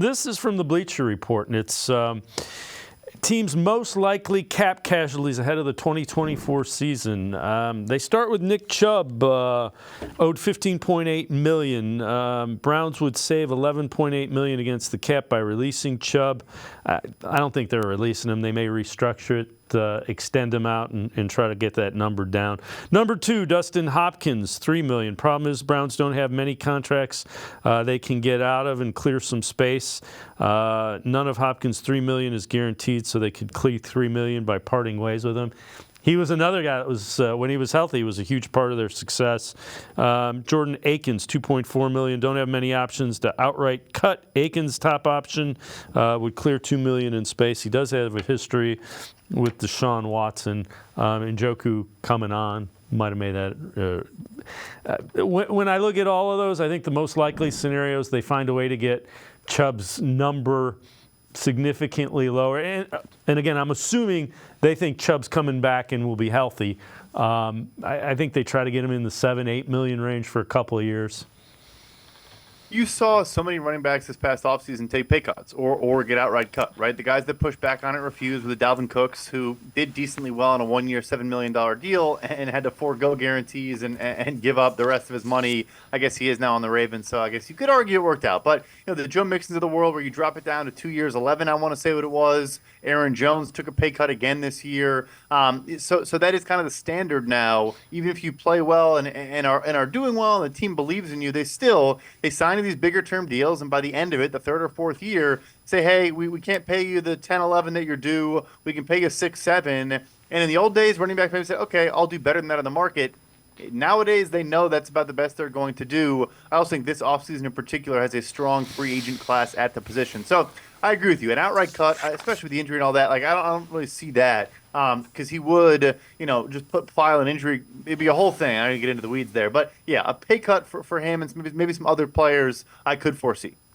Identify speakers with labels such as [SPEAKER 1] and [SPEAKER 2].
[SPEAKER 1] This is from the Bleacher Report, and it's teams most likely cap casualties ahead of the 2024 season. They start with Nick Chubb, owed $15.8 million. Browns would save $11.8 million against the cap by releasing Chubb. I don't think they're releasing him. They may restructure it, extend him out, and try to get that number down. Number 2, Dustin Hopkins, $3 million. Problem is, Browns don't have many contracts they can get out of and clear some space. None of Hopkins' $3 million is guaranteed, so they could clear $3 million by parting ways with him. He was another guy that was, when he was healthy, he was a huge part of their success. Jordan Akins, $2.4 million. Don't have many options to outright cut. Akins' top option would clear $2 million in space. He does have a history with Deshaun Watson. Njoku coming on might have made that. When I look at all of those, I think the most likely scenarios, they find a way to get Chubb's number significantly lower. And again, I'm assuming they think Chubb's coming back and will be healthy. I think they try to get him in the $7-8 million range for a couple of years.
[SPEAKER 2] You saw so many running backs this past offseason take pay cuts or get outright cut, right? The guys that pushed back on it refused, with the Dalvin Cooks, who did decently well on a one-year, $7 million deal and had to forego guarantees and give up the rest of his money. I guess he is now on the Ravens, so I guess you could argue it worked out. But, the Joe Mixons of the world, where you drop it down to 2 years, 11, I want to say what it was. Aaron Jones took a pay cut again this year. So that is kind of the standard now. Even if you play well and are doing well and the team believes in you, they sign these bigger term deals, and by the end of it, the third or fourth year, say, hey, we can't pay you the 10, 11 that you're due. We can pay you 6, 7. And in the old days, running back maybe say, okay, I'll do better than that on the market. Nowadays, they know that's about the best they're going to do. I also think this offseason in particular has a strong free agent class at the position. So I agree with you. An outright cut, especially with the injury and all that, I don't really see that. Because he would, just file an injury. It'd be a whole thing. I don't get into the weeds there. But, yeah, a pay cut for him and maybe some other players I could foresee.